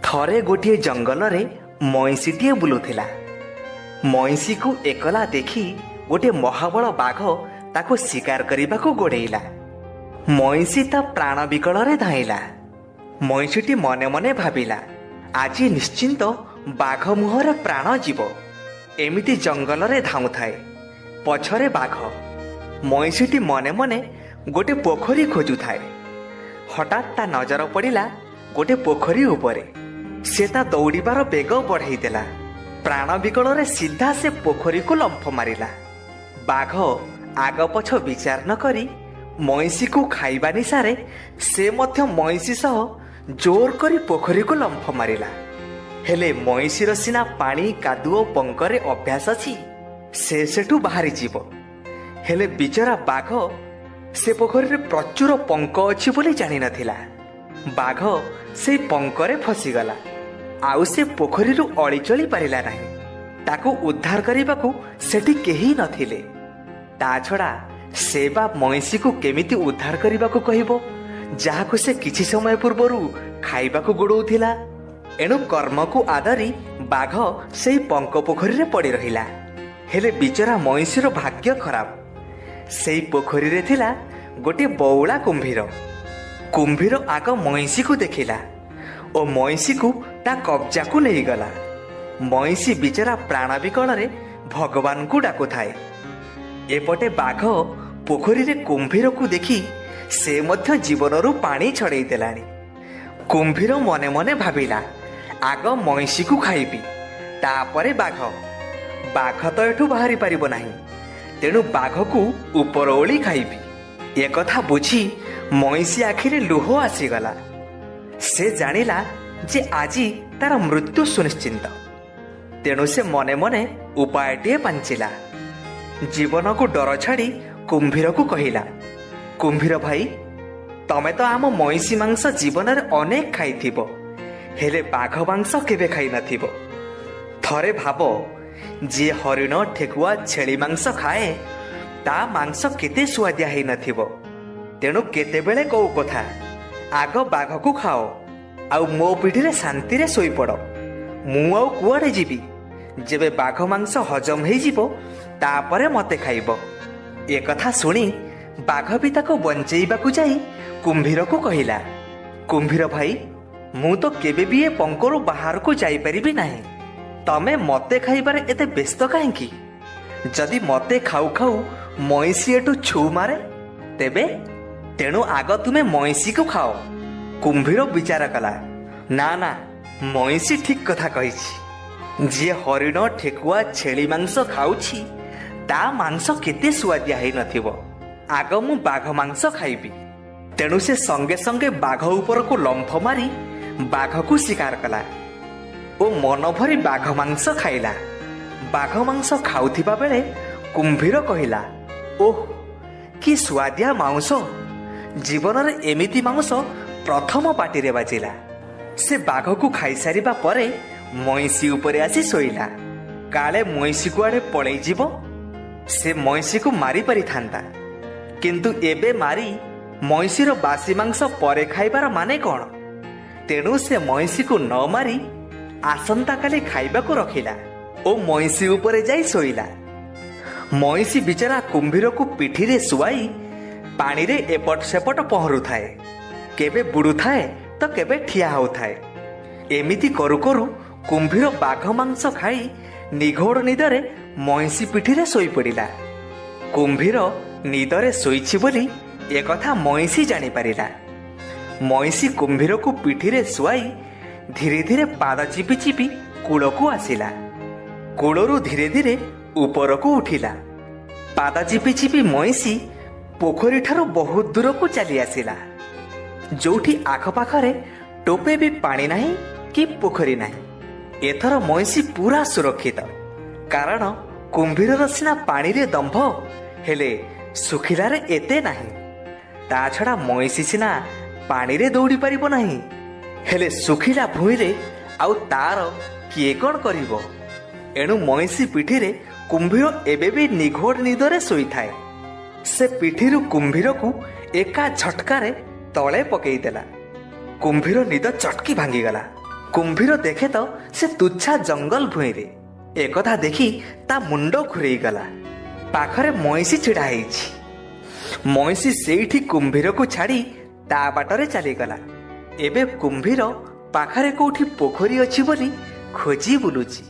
ଥରେ ଗୋଟିଏ ଜଙ୍ଗଲରେ ମଇଁଷିଟିଏ ବୁଲୁଥିଲା। ମଇଁଷିକୁ ଏକଲା ଦେଖି ଗୋଟିଏ ମହାବଳ ବାଘ ତାକୁ ଶିକାର କରିବାକୁ ଗୋଡ଼େଇଲା। ମଇଁଷି ତା ପ୍ରାଣ ବିକଳରେ ଧାଇଁଲା। ମଇଁଷିଟି ମନେ ମନେ ଭାବିଲା, ଆଜି ନିଶ୍ଚିନ୍ତ ବାଘ ମୁହଁରେ ପ୍ରାଣ ଯିବ। ଏମିତି ଜଙ୍ଗଲରେ ଧାଉଁଥାଏ, ପଛରେ ବାଘ। ମଇଁଷିଟି ମନେ ମନେ ଗୋଟିଏ ପୋଖରୀ ଖୋଜୁଥାଏ। ହଠାତ୍ ତା ନଜର ପଡ଼ିଲା ଗୋଟିଏ ପୋଖରୀ ଉପରେ। ସେ ତା ଦୌଡ଼ିବାର ବେଗ ବଢ଼େଇ ଦେଲା। ପ୍ରାଣ ବିକଳରେ ସିଧା ସେ ପୋଖରୀକୁ ଲମ୍ଫ ମାରିଲା। ବାଘ ଆଗ ପଛ ବିଚାର ନ କରି ମଇଁଷିକୁ ଖାଇବା ନିଶାରେ ସେ ମଧ୍ୟ ମଇଁଷି ସହ ଜୋର କରି ପୋଖରୀକୁ ଲମ୍ଫ ମାରିଲା। ହେଲେ ମଇଁଷିର ସିନା ପାଣି କାଦୁଅ ପଙ୍କରେ ଅଭ୍ୟାସ ଅଛି, ସେ ସେଠୁ ବାହାରିଯିବ। ହେଲେ ବିଚରା ବାଘ ସେ ପୋଖରୀରେ ପ୍ରଚୁର ପଙ୍କ ଅଛି ବୋଲି ଜାଣିନଥିଲା। ବାଘ ସେଇ ପଙ୍କରେ ଫସିଗଲା। ଆଉ ସେ ପୋଖରୀରୁ ଅଳିଚଳି ପାରିଲା ନାହିଁ। ତାକୁ ଉଦ୍ଧାର କରିବାକୁ ସେଠି କେହି ନଥିଲେ। ତା ଛଡ଼ା ସେ ବା ମଇଁଷିକୁ କେମିତି ଉଦ୍ଧାର କରିବାକୁ କହିବ, ଯାହାକୁ ସେ କିଛି ସମୟ ପୂର୍ବରୁ ଖାଇବାକୁ ଗୋଡ଼ଉଥିଲା। ଏଣୁ କର୍ମକୁ ଆଦରି ବାଘ ସେଇ ପଙ୍କ ପୋଖରୀରେ ପଡ଼ି ରହିଲା। ହେଲେ ବିଚରା ମଇଁଷିର ଭାଗ୍ୟ ଖରାପ। ସେଇ ପୋଖରୀରେ ଥିଲା ଗୋଟିଏ ବଉଳା କୁମ୍ଭୀର। କୁମ୍ଭୀର ଆଗ ମଇଁଷିକୁ ଦେଖିଲା ଓ ମଇଁଷିକୁ ତା କବ୍ଜାକୁ ନେଇଗଲା। ମଇଁଷି ବିଚରା ପ୍ରାଣ ବିକଳରେ ଭଗବାନଙ୍କୁ ଡାକୁଥାଏ। ଏପଟେ ବାଘ ପୋଖରୀରେ କୁମ୍ଭୀରକୁ ଦେଖି ସେ ମଧ୍ୟ ଜୀବନରୁ ପାଣି ଛଡ଼େଇ ଦେଲାଣି। କୁମ୍ଭୀର ମନେ ମନେ ଭାବିଲା, ଆଗ ମଇଁଷିକୁ ଖାଇବି, ତାପରେ ବାଘ। ବାଘ ତ ଏଠୁ ବାହାରି ପାରିବ ନାହିଁ, ତେଣୁ ବାଘକୁ ଉପର ଓଳି ଖାଇବି। ଏକଥା ବୁଝି ମଇଁଷି ଆଖିରେ ଲୁହ ଆସିଗଲା। ସେ ଜାଣିଲା ଯେ ଆଜି ତାର ମୃତ୍ୟୁ ସୁନିଶ୍ଚିନ୍ତ। ତେଣୁ ସେ ମନେ ମନେ ଉପାୟଟିଏ ପାଞ୍ଚିଲା। ଜୀବନକୁ ଡର ଛାଡ଼ି କୁମ୍ଭୀରକୁ କହିଲା, କୁମ୍ଭୀର ଭାଇ, ତମେ ତ ଆମ ମଇଁଷି ମାଂସ ଜୀବନରେ ଅନେକ ଖାଇଥିବ, ହେଲେ ବାଘ ମାଂସ କେବେ ଖାଇନଥିବ। ଥରେ ଭାବ, ଯିଏ ହରିଣ, ଠେକୁଆ, ଛେଳି ମାଂସ ଖାଏ, ତା ମାଂସ କେତେ ସୁଆଦିଆ ହେଇନଥିବ। ତେଣୁ କେତେବେଳେ କୋଉ କଥା, ଆଗ ବାଘକୁ ଖାଅ, ଆଉ ମୋ ପିଠିରେ ଶାନ୍ତିରେ ଶୋଇପଡ଼। ମୁଁ ଆଉ କୁଆଡ଼େ ଯିବି? ଯେବେ ବାଘ ମାଂସ ହଜମ ହେଇଯିବ, ତାପରେ ମୋତେ ଖାଇବ। ଏକଥା ଶୁଣି ବାଘ ବି ତାକୁ ବଞ୍ଚେଇବାକୁ ଯାଇ କୁମ୍ଭୀରକୁ କହିଲା, କୁମ୍ଭୀର ଭାଇ, ମୁଁ ତ କେବେ ବି ଏ ପଙ୍କରୁ ବାହାରକୁ ଯାଇପାରିବି ନାହିଁ। ତମେ ମୋତେ ଖାଇବାରେ ଏତେ ବ୍ୟସ୍ତ କାହିଁକି? ଯଦି ମୋତେ ଖାଉ ଖାଉ ମଇଁଷି ଏଠୁ ଛୁ ମାରେ, ତେବେ? ତେଣୁ ଆଗ ତୁମେ ମଇଁଷିକୁ ଖାଅ। କୁମ୍ଭୀର ବିଚାର କଲା, ନା ନା, ମଇଁଷି ଠିକ୍ କଥା କହିଛି। ଯିଏ ହରିଣ, ଠେକୁଆ, ଛେଳି ମାଂସ ଖାଉଛି, ତା ମାଂସ କେତେ ସୁଆଦିଆ ହେଇନଥିବ। ଆଗ ମୁଁ ବାଘ ମାଂସ ଖାଇବି। ତେଣୁ ସେ ସଙ୍ଗେ ସଙ୍ଗେ ବାଘ ଉପରକୁ ଲମ୍ଫ ମାରି ବାଘକୁ ଶିକାର କଲା ଓ ମନ ଭରି ବାଘ ମାଂସ ଖାଇଲା। ବାଘ ମାଂସ ଖାଉଥିବା ବେଳେ କୁମ୍ଭୀର କହିଲା, ଓଃ, କି ସୁଆଦିଆ ମାଂସ! ଜୀବନରେ ଏମିତି ମାଂସ ପ୍ରଥମ ପାଟିରେ ବାଜିଲା। ସେ ବାଘକୁ ଖାଇସାରିବା ପରେ ମଇଁଷି ଉପରେ ଆସି ଶୋଇଲା। କାଳେ ମଇଁଷି କୁଆଡ଼େ ପଳେଇଯିବ। ସେ ମଇଁଷିକୁ ମାରି ପାରିଥାନ୍ତା, କିନ୍ତୁ ଏବେ ମାରି ମଇଁଷିର ବାସି ମାଂସ ପରେ ଖାଇବାର ମାନେ କ'ଣ? ତେଣୁ ସେ ମଇଁଷିକୁ ନ ମାରି ଆସନ୍ତାକାଲି ଖାଇବାକୁ ରଖିଲା ଓ ମଇଁଷି ଉପରେ ଯାଇ ଶୋଇଲା। ମଇଁଷି ବିଚରା କୁମ୍ଭୀରକୁ ପିଠିରେ ଶୁଆଇ ପାଣିରେ ଏପଟ ସେପଟ ପହଁରୁଥାଏ। କେବେ ବୁଡ଼ୁଥାଏ ତ କେବେ ଠିଆ ହେଉଥାଏ। ଏମିତି କରୁ କରୁ କୁମ୍ଭୀର ବାଘ ମାଂସ ଖାଇ ନିଘୋଡ଼ ନିଦରେ ମଇଁଷି ପିଠିରେ ଶୋଇପଡ଼ିଲା। କୁମ୍ଭୀର ନିଦରେ ଶୋଇଛି ବୋଲି ଏକଥା ମଇଁଷି ଜାଣିପାରିଲା। ମଇଁଷି କୁମ୍ଭୀରକୁ ପିଠିରେ ଶୁଆଇ ଧୀରେ ଧୀରେ ପାଦ ଚିପି ଚିପି କୂଳକୁ ଆସିଲା। କୂଳରୁ ଧୀରେ ଧୀରେ ଉପରକୁ ଉଠିଲା। ପାଦ ଚିପି ଚିପି ମଇଁଷି ପୋଖରୀଠାରୁ ବହୁତ ଦୂରକୁ ଚାଲି ଆସିଲା, ଯୋଉଠି ଆଖପାଖରେ ଟୋପେ ବି ପାଣି ନାହିଁ କି ପୋଖରୀ ନାହିଁ। ଏଥର ମଇଁଷି ପୁରା ସୁରକ୍ଷିତ, କାରଣ କୁମ୍ଭୀରର ସିନା ପାଣିରେ ଦମ୍ଭ, ହେଲେ ଶୁଖିଲାରେ ଏତେ ନାହିଁ। ତା ଛଡ଼ା ମଇଁଷି ସିନା ପାଣିରେ ଦୌଡ଼ି ପାରିବ ନାହିଁ, ହେଲେ ଶୁଖିଲା ଭୂଇଁରେ ଆଉ ତାର କିଏ କ'ଣ କରିବ? ଏଣୁ ମଇଁଷି ପିଠିରେ କୁମ୍ଭୀର ଏବେ ବି ନିଘୋଡ଼ ନିଦରେ ଶୋଇଥାଏ। ସେ ପିଠିରୁ କୁମ୍ଭୀରକୁ ଏକା ଝଟକାରେ ତଳେ ପକେଇଦେଲା। କୁମ୍ଭୀର ନିଦ ଚଟକି ଭାଙ୍ଗିଗଲା। କୁମ୍ଭୀର ଦେଖେ ତ ସେ ତୁଚ୍ଛା ଜଙ୍ଗଲ ଭୂଇଁରେ। ଏକଥା ଦେଖି ତା ମୁଣ୍ଡ ଘୁରେଇଗଲା। ପାଖରେ ମଇଁଷି ଛିଡ଼ା ହେଇଛି। ମଇଁଷି ସେଇଠି କୁମ୍ଭୀରକୁ ଛାଡ଼ି ତା ବାଟରେ ଚାଲିଗଲା। ଏବେ କୁମ୍ଭୀର ପାଖରେ କୋଉଠି ପୋଖରୀ ଅଛି ବୋଲି ଖୋଜି ବୁଲୁଛି।